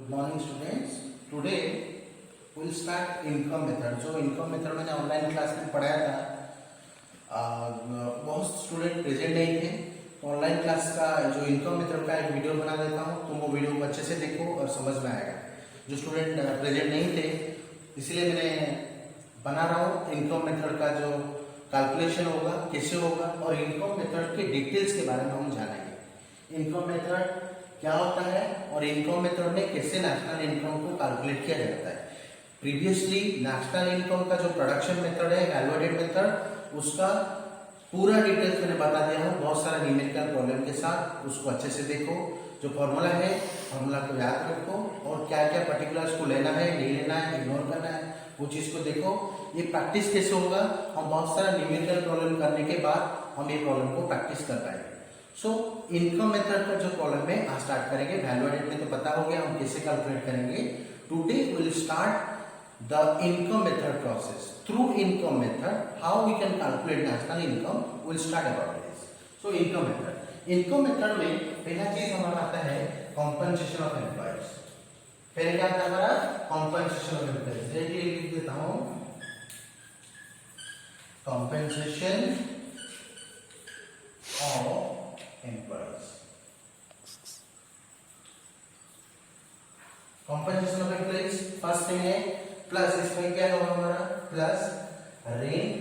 Good morning students. Today will start income method. जो income method मैंने online class में पढ़ाया था, बहुत स्टूडेंट प्रेजेंट नहीं थे, तो ऑनलाइन क्लास का जो इनकम मेथड का एक वीडियो बना देता हूँ, तुम वो वीडियो को अच्छे से देखो और समझ में आएगा। जो स्टूडेंट प्रेजेंट नहीं थे इसलिए मैंने बना रहा हूँ। इनकम मेथड का जो कैलकुलेशन होगा, कैसे होगा, और इनकम मेथड के डिटेल्स के बारे में हम जानेंगे। इनकम मेथड क्या होता है और इनकम मेथड में कैसे नेशनल इनकम को कैलकुलेट किया जाता है। प्रीवियसली नेशनल इनकम का जो प्रोडक्शन मेथड है, वैल्यू एडेड मेथड, उसका पूरा डिटेल्स मैंने बता दिया हूँ बहुत सारा न्यूमेरिकल प्रॉब्लम के साथ। उसको अच्छे से देखो, जो फॉर्मूला है फॉर्मूला को याद रखो, और क्या क्या पर्टिकुलर्स को लेना है, नहीं लेना है, इग्नोर करना है, वो चीज को देखो। ये प्रैक्टिस कैसे होगा, हम बहुत सारा न्यूमेरिकल प्रॉब्लम करने के बाद हम ये प्रॉब्लम को प्रैक्टिस कर पाएंगे। सो इनकम मेथड का जो प्रॉब्लम है आज स्टार्ट करेंगे। वैल्यू एडेड में तो पता हो गया हम कैसे कैलकुलेट करेंगे। Today will start the income method process. Through income method, how we can calculate national income, we'll start about this. So income method में पहला चीज हमारा आता है compensation of employees। पहले क्या आता है हमारा compensation of employees। देखिए लिख देता हूँ, compensation of employees। compensation of employees first thing है प्लस, इसमें क्या होगा हमारा plus rent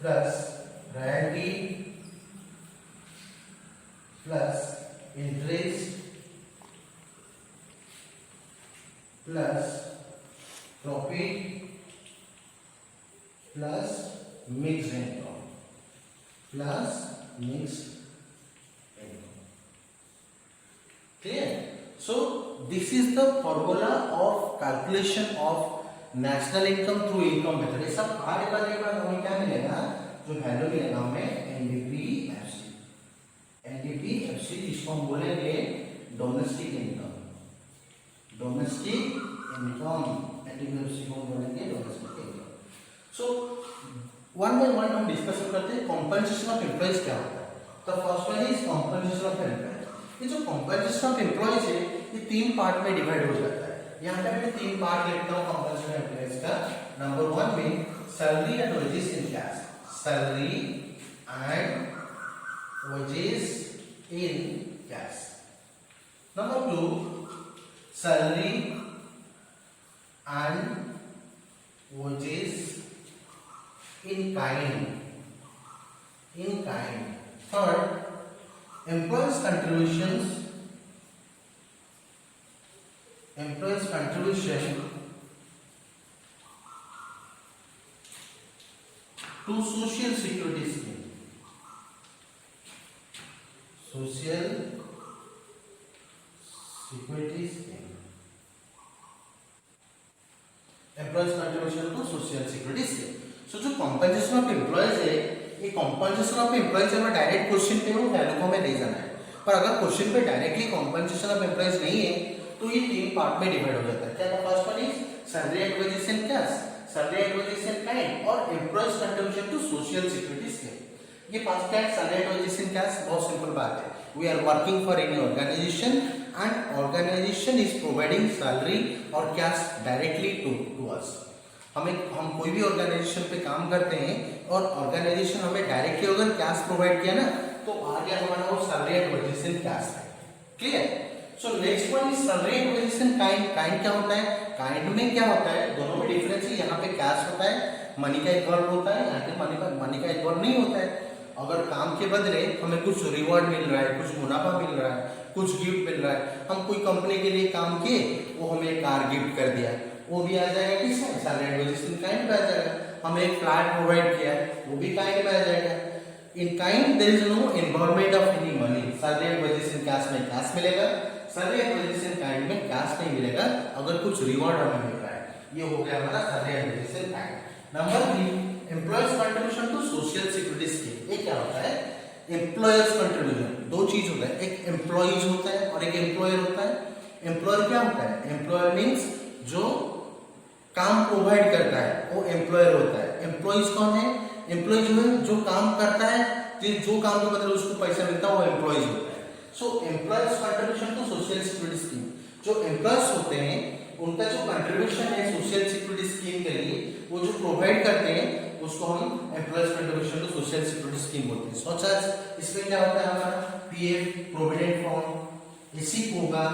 plus royalty plus interest plus profit plus mixed income plus mixed income. Clear? So this is the formula of calculation of national income through income method। ये सब आने वाले के बाद हमें क्या मिलेगा, जो वैल्यू मिलेगा हमें एनडीपीएफसी। एनडीपीएफसी जिसको हम बोलेंगे domestic income. Domestic income NDPFC को बोलेंगे domestic income. So one by one हम डिस्कशन करते हैं कॉम्पनसेशन ऑफ एम्प्लॉइज क्या होता है। तो first one is compensation of employees. ये जो कॉम्पनसेशन ऑफ एम्प्लॉइज है ये तीन पार्ट में डिवाइड हो जाता है। यहाँ पे मैं तीन पार्ट लिखता हूँ कॉम्पनसेशन ऑफ एम्प्लॉइज का। नंबर वन में salary and wages in cash. Salary and wages in cash. Number two salary and wages in kind. Third employees contribution to social security scheme। social security scheme, employees contribution to social security scheme। so जो compensation of employees है, ये compensation of employees हमें direct question पे वो value को हमें नहीं जाना है, पर अगर क्वेश्चन पे डायरेक्टली कॉम्पनसेशन ऑफ एम्प्लॉइज नहीं है तो ये तीन पार्ट में डिवाइड हो जाता है। क्या था first one is salary and wages in cash, salary and wages in kind, और employees contribution to social security scheme. ये पांच क्या है, salary and wages in cash, बहुत सिंपल बात है। We are working for any organization and organization is providing salary और cash directly to us. हम कोई भी ऑर्गेनाइजेशन पे काम करते हैं और ऑर्गेनाइजेशन हमें डायरेक्टली अगर कैश प्रोवाइड किया ना तो आ गया हमारा वो salary and wages in cash है। Clear? So next one is salary and wages in kind. Kind क्या होता है, काइंड में क्या होता है, दोनों में डिफरेंस है। यहाँ पे कैश होता है, मनी का इन्वॉल्व होता है, यहाँ पे मनी का इन्वॉल्व नहीं होता है। अगर काम के बदले हमें कुछ रिवॉर्ड मिल रहा है, कुछ मुनाफा मिल रहा है, कुछ गिफ्ट मिल रहा है, हम कोई कंपनी के लिए काम किए, वो हमें कार गिफ्ट कर दिया, वो भी आ जाएगा किसमें, salary and wages in kind में आ जाएगा। हमने एक फ्लैट प्रोवाइड किया है, वो भी काइंड में आ जाएगा। In kind there is no involvement of any money. Salary and wages in cash में कैश मिलेगा, salary and wages in kind में कैश नहीं मिलेगा अगर कुछ रिवॉर्ड हमें मिल रहा है। ये हो गया हमारा salary and wages in kind. Number 3 employers contribution to social security scheme. ये क्या होता है, एम्प्लॉयर्स कंट्रीब्यूशन। दो चीज होता है, एक एम्प्लॉइज होता है और एक एम्प्लॉयर होता है। एम्प्लॉयर क्या होता है, एम्प्लॉयर मींस जो काम प्रोवाइड करता है वो एम्प्लॉयर होता है। एम्प्लॉइज कौन है, एम्प्लॉय जो है जो काम करता है, जो काम के बदले उसको पैसा मिलता है वो एम्प्लॉइज होता है। So employees contribution to social security scheme जो एम्प्लॉयज होते हैं उनका जो कंट्रीब्यूशन है सोशल सिक्योरिटी स्कीम के लिए, वो जो प्रोवाइड करते हैं उसको हम employers contribution to social security scheme बोलते हैं। सच एज इसमें क्या होता है हमारा पीएफ, प्रोविडेंट फंड, एसिक होगा,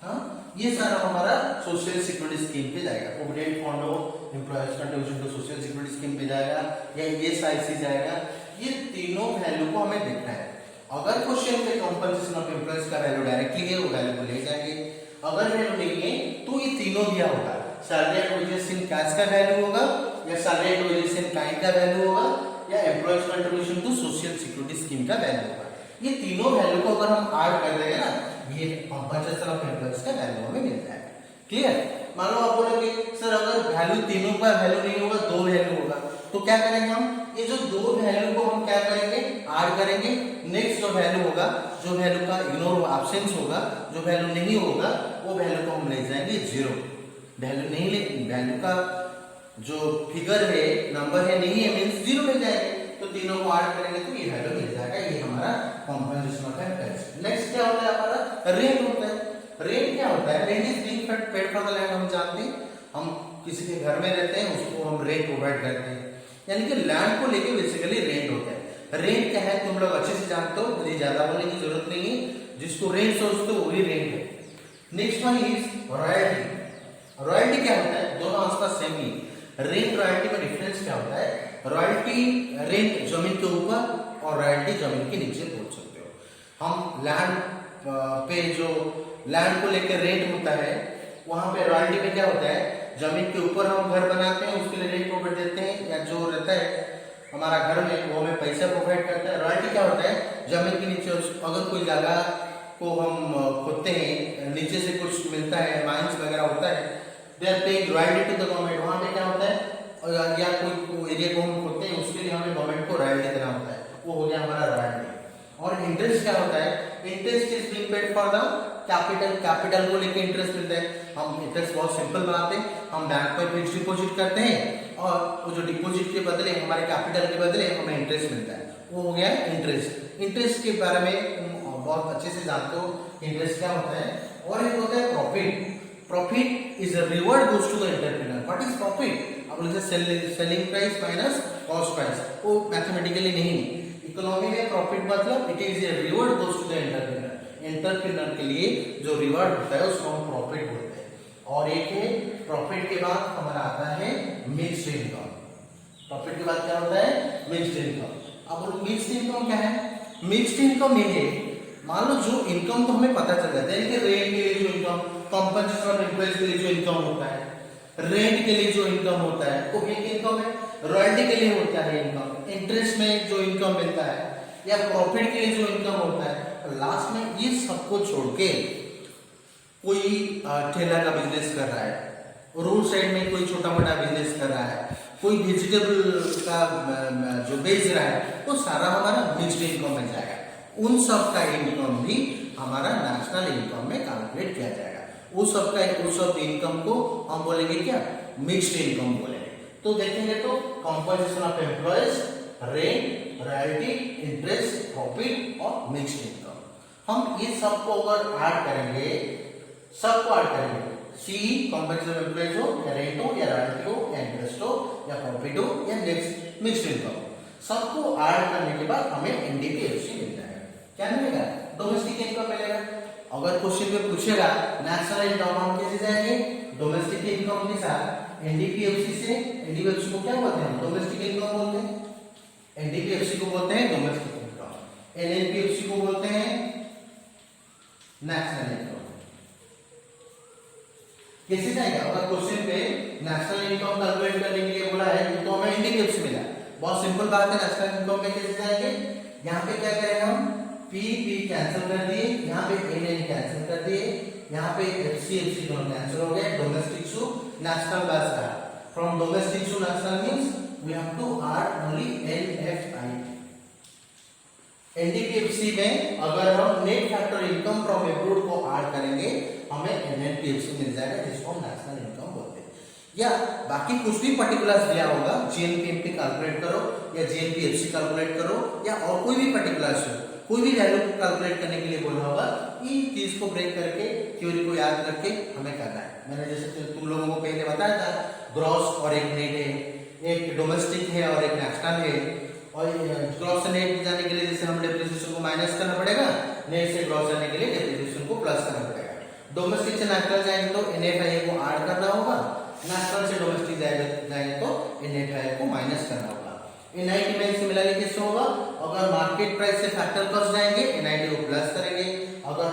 हाँ ये सारा हमारा सोशल सिक्योरिटी स्कीम पे जाएगा। प्रोविडेंट फंड हो, employers contribution to social security scheme पे जाएगा या ईएसआईसी जाएगा। ये तीनों वैल्यू को हमें देखना है। अगर क्वेश्चन पे कंपनसेशन ऑफ एम्प्लॉयज का वैल्यू डायरेक्टली है, वो वैल्यू को ले जाएंगे। अगर वैल्यू नहीं है तो ये तीनों दिया होगा, salary and wages in cash का वैल्यू होगा, या salary and wages in kind का वैल्यू होगा, या employers contribution to social security scheme का वैल्यू होगा। ये तीनों वैल्यू को अगर हम ऐड कर देंगे ना, ये कंपनसेशन ऑफ एम्प्लॉयज का वैल्यू हमें मिल जाएगा। क्लियर? मान लो आप बोलोगे सर अगर वैल्यू तीनों का वैल्यू नहीं होगा, दो वैल्यू होगा, तो क्या करेंगे हम? ये जो दो वैल्यू को हम क्या करेंगे? ऐड करेंगे। नेक्स्ट जो वैल्यू होगा, जो वैल्यू का इग्नोर एब्सेंस होगा, जो वैल्यू नहीं होगा, वो वैल्यू को हम ले जाएंगे जीरो। वैल्यू नहीं ले, वैल्यू का जो फिगर है, नंबर है, नहीं है मींस जीरो ले जाएंगे। तो तीनों को ऐड करेंगे तो ये वैल्यू मिल जाएगा। ये हमारा कंपनसेशन ऑफ एम्प्लॉयज। नेक्स्ट क्या होता है हमारा? रेंट होता है। रेंट क्या होता है? Rent is being paid for the land. हम जानते हैं, हम किसी के घर में रहते हैं, उसको हम रेंट प्रोवाइड करते हैं, यानी कि लैंड को लेके बेसिकली रेंट होता है। रेंट क्या है तुम लोग अच्छे से जानते हो, मुझे ज्यादा बोलने की जरूरत नहीं है। जिसको रेंट सोचते हो वही रेंट है। Next one is royalty. Royalty क्या होता है? दोनों आंसर सेम ही। रेंट रॉयल्टी में डिफरेंस क्या होता है? रॉयल्टी रेंट जमीन के ऊपर और रॉयल्टी जमीन के नीचे बोल सकते हो। हम लैंड पे जो लैंड को लेकर रेंट होता है, वहां पे रॉयल्टी में क्या होता है? जमीन के ऊपर हम घर बनाते हैं, उसके लिए रेंट प्रोवाइड देते हैं, या जो रहता है हमारा घर में वो हमें पैसा प्रोवाइड करता है। रॉयल्टी क्या होता है? जमीन के नीचे अगर कोई जगह को हम खोदते हैं, नीचे से कुछ मिलता है, माइंस वगैरह होता है, they are paying royalty to the government. वहां पे क्या होता है? या कोई एरिया को हम खोदते हैं, उसके लिए हमें गवर्नमेंट को रॉयल्टी देना होता है, वो हो गया हमारा रॉयल्टी। और इंटरेस्ट क्या होता है? Interest is being paid for the capital. Capital को लेके इंटरेस्ट मिलता है। हम इंटरेस्ट बहुत सिंपल बनाते हैं, हम बैंक पर फिक्स डिपॉजिट करते हैं और वो जो डिपॉजिट के बदले, हमारे कैपिटल के बदले हमें इंटरेस्ट मिलता है, वो हो गया इंटरेस्ट। इंटरेस्ट के बारे में बहुत अच्छे से जानते हो, इंटरेस्ट क्या होता है। और एक होता है profit. Profit is a reward goes to the entrepreneur. What is profit? अब बोलते हैं selling price minus cost price, वो मैथमेटिकली नहीं। इकोनॉमी में प्रॉफिट मतलब it is a reward goes to the entrepreneur. Entrepreneur के लिए जो रिवॉर्ड होता है उसको हम प्रॉफिट बोलते हैं। और एक है प्रॉफिट के बाद हमारा आता है मिक्स्ड इनकम। प्रॉफिट के बाद क्या होता है? Mixed income. अब मिक्स्ड इनकम क्या है? मिक्स्ड इनकम ये है, मान लो जो इनकम तो हमें पता चल जाता है कि रेंट के लिए जो इनकम, कंपनसेशन ऑफ एम्प्लॉयज के लिए जो इनकम होता है, रेंट के लिए जो इनकम होता है वो एक इनकम है। रॉयल्टी के लिए होता है इनकम, इंटरेस्ट में जो इनकम मिलता है, या प्रॉफिट के लिए जो इनकम होता है। लास्ट में ये सबको छोड़ के कोई ठेला का बिजनेस कर रहा है, रोड साइड में कोई छोटा मोटा बिजनेस कर रहा है, कोई वेजिटेबल का जो बेच रहा है, वो सारा हमारा मिक्स्ड इनकम में जाएगा। उन सब का इनकम भी हमारा नेशनल इनकम में कैलकुलेट किया जाएगा। उस सब इनकम को हम बोलेंगे क्या? मिक्स्ड इनकम बोलेंगे। तो देखेंगे तो composition of employees, rent, royalty, interest, profit और मिक्स्ड इनकम। हम ये सबको अगर ऐड करेंगे, सबको ऐड करेंगे, सी कंपोजिशन ऑफ एम्प्लॉयज हो, या रेंट हो, या रॉयल्टी हो, या इंटरेस्ट हो, या प्रॉफिट हो, या नेक्स्ट मिक्स्ड इनकम, सबको ऐड करने के बाद हमें एनडीपीएफसी मिल जाएगा। क्या मिलेगा? डोमेस्टिक इनकम मिलेगा। अगर क्वेश्चन में पूछेगा नेशनल इनकम, हम कैसे जाएंगे? डोमेस्टिक इनकम के साथ एनडीपीएफसी से। एनडीपीएफसी को क्या बोलते हैं? डोमेस्टिक इनकम बोलते हैं। एनडीपीएफसी को बोलते हैं डोमेस्टिक इनकम, एनएनपीएफसी को बोलते हैं नेशनल इनकम। कैसे जाएगा? अगर क्वेश्चन पे नेशनल इनकम कैलकुलेट करने के लिए बोला है तो हमें एनडीपीएफसी मिला। बहुत सिंपल बात है। नेशनल इनकम में कैसे जाएंगे? यहाँ पे क्या करेंगे हम? पी कैंसिल कर दिए, यहाँ पे एन कैंसिल कर दिए, यहाँ पे एफसी दोनों कैंसिल हो गए। डोमेस्टिक टू नेशनल बस का, from domestic to national means we have to add only NFI. NDPFC में अगर हम net factor income from abroad को ऐड करेंगे, हमें एनएनपीएफसी मिल जाएगा, जिसको हम नेशनल इनकम बोलते हैं। या बाकी कुछ भी पर्टिकुलर्स दिया होगा, जीएनपीएमपी कैलकुलेट करो या जीएनपीएफसी कैलकुलेट करो, या और कोई भी पर्टिकुलर्स हो, कोई भी वैल्यू कैलकुलेट करने के लिए बोला होगा, इन चीज को ब्रेक करके थ्योरी को याद याद रख के हमें करना है। मैंने जैसे तुम लोगों को पहले बताया था, ग्रॉस और एक नेट है, एक डोमेस्टिक है और एक नेशनल है। और ग्रॉस से नेट जाने के लिए जैसे हम डेप्रिसिएशन को माइनस करना पड़ेगा, नेट से ग्रॉस जाने के लिए डेप्रिसिएशन को प्लस करना पड़ेगा। डोमेस्टिक से नेशनल जाएंगे तो NFIA को ऐड करना होगा, नेशनल से डोमेस्टिक जाएंगे तो NFIA को माइनस करना होगा। NIT में सिमिलरली कैसे होगा, अगर मार्केट प्राइस से फैक्टर कॉस्ट जाएंगे NIT को प्लस करेंगे, अगर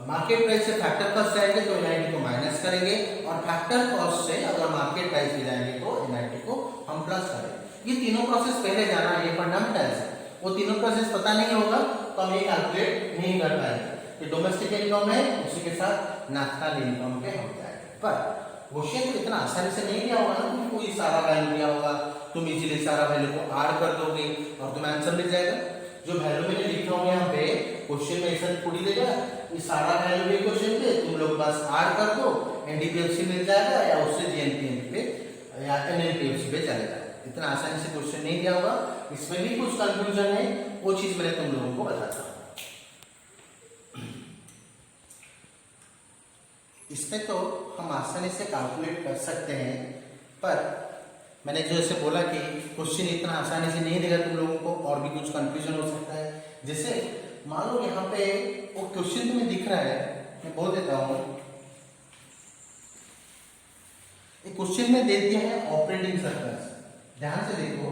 मार्केट प्राइस से फैक्टर कॉस्ट जाएंगे तो NIT को माइनस करेंगे, और फैक्टर कॉस्ट से अगर मार्केट प्राइस पे जाएंगे तो NIT को हम प्लस करेंगे। ये तीनों प्रोसेस पहले जाना है, ये फंडामेंटल्स है। वो तीनों प्रोसेस पता नहीं होगा तो हम ये कैलकुलेट नहीं कर पाएंगे कि डोमेस्टिक इनकम है उसी के साथ नेशनल इनकम के हो जाएगा। पर क्वेश्चन तो इतना आसानी से नहीं दिया होगा ना, तुम कोई सारा वैल्यू दिया होगा, तुम इजीली सारा वैल्यू को ऐड कर दोगे और तुम्हें आंसर मिल जाएगा। जो वैल्यू मैंने लिखा हुआ यहाँ पे क्वेश्चन में ऐसा थोड़ी देगा, ये सारा वैल्यू भी क्वेश्चन पे तुम लोग बस ऐड कर दो, NDPFC मिल जाएगा या उससे GNPF पे या NNPFC पे चलेगा। इतना आसानी से क्वेश्चन नहीं दिया होगा, इसमें भी कुछ कंफ्यूजन है, वो चीज मैंने तुम लोगों को बताता हूँ। इसमें तो हम आसानी से कैलकुलेट कर सकते हैं, पर मैंने जो ऐसे बोला कि क्वेश्चन इतना आसानी से नहीं देगा तुम लोगों को, और भी कुछ कंफ्यूजन हो सकता है। जैसे मान लो यहाँ पे वो क्वेश्चन तुम्हें दिख रहा है, मैं बोल देता हूँ, एक क्वेश्चन में दे दिया है ऑपरेटिंग सरप्लस। ध्यान से देखो,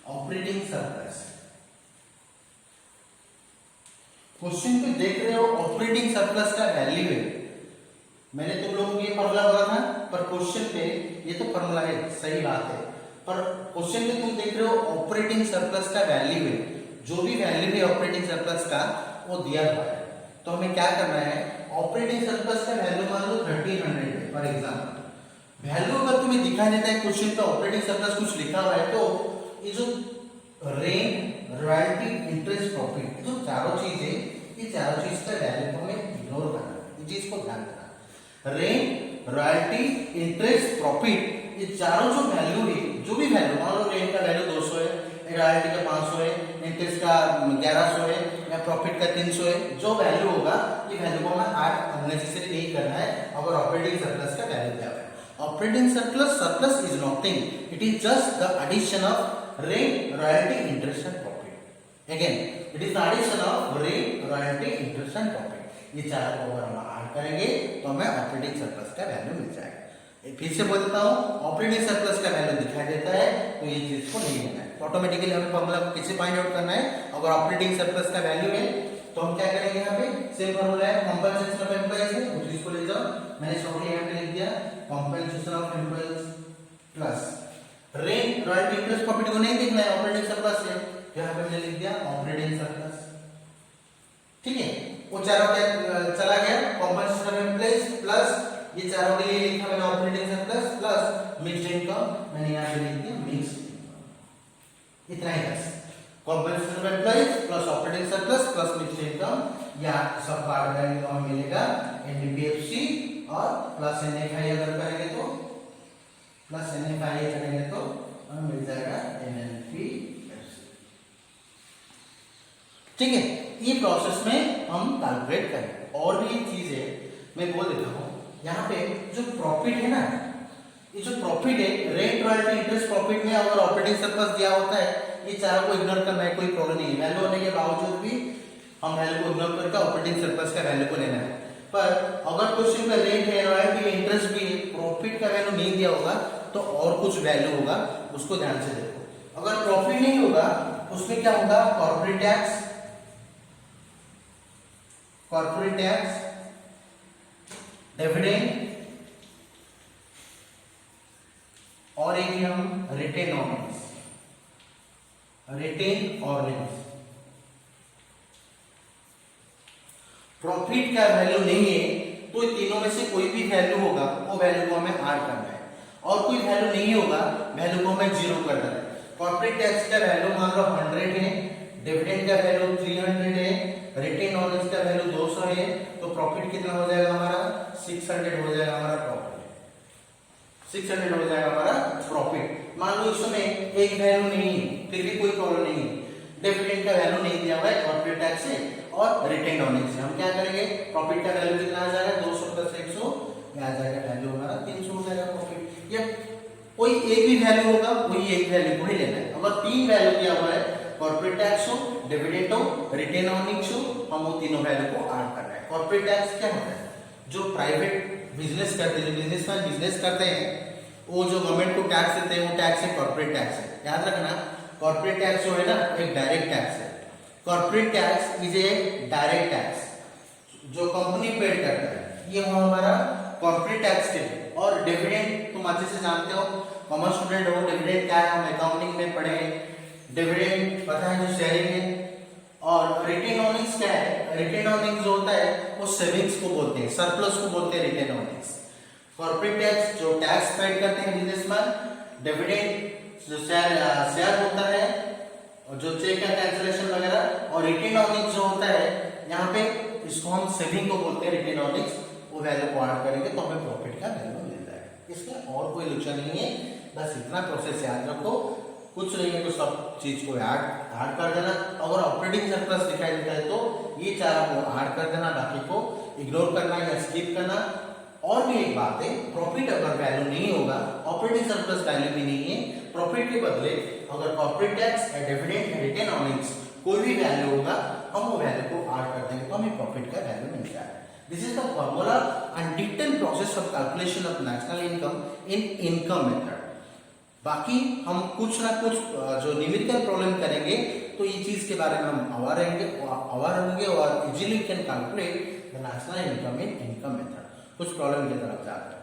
ऑपरेटिंग सरप्लस क्वेश्चन पे देख रहे हो, ऑपरेटिंग सरप्लस का वैल्यू है। मैंने तुम लोगों को ये फॉर्मूला बोला था, पर क्वेश्चन पे ये तो फॉर्मूला है, सही बात है, पर क्वेश्चन पे तुम देख रहे हो ऑपरेटिंग सरप्लस का वैल्यू है। जो भी वैल्यू है ऑपरेटिंग सरप्लस का वो दिया हुआ है, तो हमें क्या करना है, ऑपरेटिंग सरप्लस का वैल्यू मान लो 1300 है फॉर एग्जाम्पल। वैल्यू अगर तुम्हें दिखाई देता है क्वेश्चन पे ऑपरेटिंग सरप्लस कुछ लिखा हुआ है, तो ये जो रेंट, रॉयल्टी, इंटरेस्ट, प्रॉफिट, जो चारों चीज है, ये चारों चीज का वैल्यू को हमें इग्नोर करना है, ये चीज को ध्यान देना। रेंट, रॉयल्टी, इंटरेस्ट, प्रॉफिट, ये चारों जो वैल्यू है, जो भी वैल्यू, मान लो रेंट का वैल्यू 200 है, रॉयल्टी का 500 है, इंटरेस्ट का 1100 है या प्रॉफिट का 300 है, जो वैल्यू होगा ये वैल्यू को हमें ऐड अननेसेसरी नहीं करना है अगर ऑपरेटिंग सरप्लस का वैल्यू दिया हुआ है। Operating surplus is nothing, it is just the addition of rent, royalty, interest and profit. Again it is the addition of rent, royalty, interest and profit. ये चारों को अगर हम ऐड करेंगे तो हमें ऑपरेटिंग सरप्लस का वैल्यू मिल जाएगा। फिर से बोल देता हूँ, ऑपरेटिंग सरप्लस का वैल्यू दिखाई देता है तो ये चीज को नहीं लेना है, तो ऑटोमेटिकली हमें फॉर्मूला को कैसे फाइंड आउट करना है। अगर ऑपरेटिंग सरप्लस का वैल्यू है तो हम क्या करेंगे, यहाँ पे सेम फॉर्मूला है, कंपनसेशन ऑफ एम्प्लॉइज है, उस चीज को ले जाओ, मैंने शॉर्टली यहाँ पे लिख दिया compensation of employees plus rent, royalty, interest, profit को नहीं देखना है, ऑपरेटिंग सरप्लस है, यहाँ पे मैंने लिख दिया ऑपरेटिंग सरप्लस। ठीक है, वो चारों क्या चला गया, कंपनसेशन ऑफ एम्प्लॉइज प्लस ये चारों के लिए लिखा मैंने operating surplus plus mixed income, मैंने यहाँ पे लिख दिया मिक्स्ड इनकम। इतना ही बस, compensation of employees plus operating surplus plus mixed income, या सब पार्ट करेंगे तो हमें मिलेगा NDPFC और प्लस NFI अगर करेंगे तो प्लस NFI करेंगे तो हमें मिल जाएगा NNPFC। ठीक है, ये प्रोसेस में हम कैलकुलेट करेंगे। और भी एक चीज है मैं बोल देता हूँ, यहाँ पे जो प्रॉफिट है ना, ये जो प्रॉफिट है, रेंट, रॉयल्टी, इंटरेस्ट, प्रॉफिट में अगर ऑपरेटिंग सरप्लस दिया होता है, ये चारों को इग्नोर करना है, कोई प्रॉब्लम नहीं है। वैल्यू होने के बावजूद भी हम वैल्यू को इग्नोर करके ऑपरेटिंग सरप्लस का वैल्यू को लेना है। पर अगर क्वेश्चन में रेंट है, रॉयल्टी है, इंटरेस्ट भी है, प्रॉफिट का वैल्यू नहीं दिया होगा तो और कुछ वैल्यू होगा, उसको ध्यान से देखो। अगर प्रॉफिट नहीं होगा उसमें क्या होगा, corporate tax, corporate tax, dividend और एक हम retained earnings, retained earnings. Profit का वैल्यू नहीं है तो तीनों में से कोई भी वैल्यू होगा वो वैल्यू को हमें ऐड करना है, और कोई वैल्यू नहीं होगा वैल्यू को हमें जीरो कर देना है। कॉर्पोरेट टैक्स का वैल्यू मान लो 100 है, डिविडेंड का वैल्यू 300 है, रिटेन अर्निंग्स का वैल्यू 200 है, तो प्रॉफिट कितना हो जाएगा हमारा 600 हो जाएगा हमारा प्रॉफिट, 600 हो जाएगा हमारा प्रॉफिट। मान लो इसमें एक वैल्यू नहीं है, फिर भी कोई प्रॉब्लम नहीं है, डिविडेंड का वैल्यू नहीं दिया हुआ है कॉर्पोरेट टैक्स से, और रिटेन अर्निंग्स से। हम क्या करेंगे, प्रॉफिट का वैल्यू कितना आ जाएगा, 200 प्लस 100 आ जाएगा, वैल्यू हमारा 300 हो जाएगा प्रॉफिट। या कोई एक भी वैल्यू होगा, कोई एक वैल्यू को ही लेना है। अगर 3 वैल्यू दिया हुआ है, कॉर्पोरेट टैक्स हो, डिविडेंड हो, रिटेन अर्निंग्स हो, हम वो तीनों वैल्यू को ऐड करना है। कॉर्पोरेट टैक्स क्या होता है, जो प्राइवेट बिजनेस करते हैं, जो बिजनेसमैन बिजनेस करते हैं, वो जो गवर्नमेंट को टैक्स देते हैं, वो टैक्स है कॉर्पोरेट टैक्स है। याद रखना, कॉर्पोरेट टैक्स जो है ना, एक डायरेक्ट टैक्स है। Corporate tax is a direct tax जो कंपनी पेड करता है, ये वो हमारा कॉर्पोरेट टैक्स है। और डिविडेंड तुम अच्छे से जानते हो, कॉमर्स स्टूडेंट हो, डिविडेंड क्या है, हम अकाउंटिंग में पढ़े हैं, डिविडेंड पता है, जो शेयरिंग है। और रिटेन अर्निंग्स क्या है, रिटेन अर्निंग्स जो होता है वो सेविंग्स को बोलते हैं, सरप्लस को बोलते हैं रिटेन अर्निंग्स। कॉर्पोरेट टैक्स जो टैक्स पेड करते हैं बिजनेसमैन, डिविडेंड जो शेयर होता है, और जो चेक का कैंसिलेशन वगैरह, और रिटेन अर्निंग्स जो होता है यहाँ पे, इसको हम सेविंग को बोलते हैं रिटेन अर्निंग्स। वो वैल्यू को ऐड करेंगे तो हमें प्रॉफिट का वैल्यू मिल जाएगा। इसमें और कोई लक्षण नहीं है, बस इतना प्रोसेस याद रखो, कुछ नहीं है तो सब चीज को ऐड कर देना। अगर ऑपरेटिंग सरप्लस दिखाई देता है तो ये चारों को ऐड कर देना, बाकी को इग्नोर करना या स्किप करना। और भी एक बात है, प्रॉफिट अगर वैल्यू नहीं होगा, ऑपरेटिंग सरप्लस वैल्यू भी नहीं है, प्रॉफिट के बदले अगर corporate tax, dividend, retained earnings कोई भी वैल्यू होगा, हम वो वैल्यू को ऐड कर देंगे तो हमें प्रॉफिट का वैल्यू मिल जाएगा। This is the formula and detailed process of calculation of national income in income method. बाकी हम कुछ ना कुछ जो न्यूमेरिकल प्रॉब्लम करेंगे तो ये चीज के बारे में हम अवेयर होंगे और easily can calculate the national income in income method. कुछ प्रॉब्लम की तरफ जाते हैं।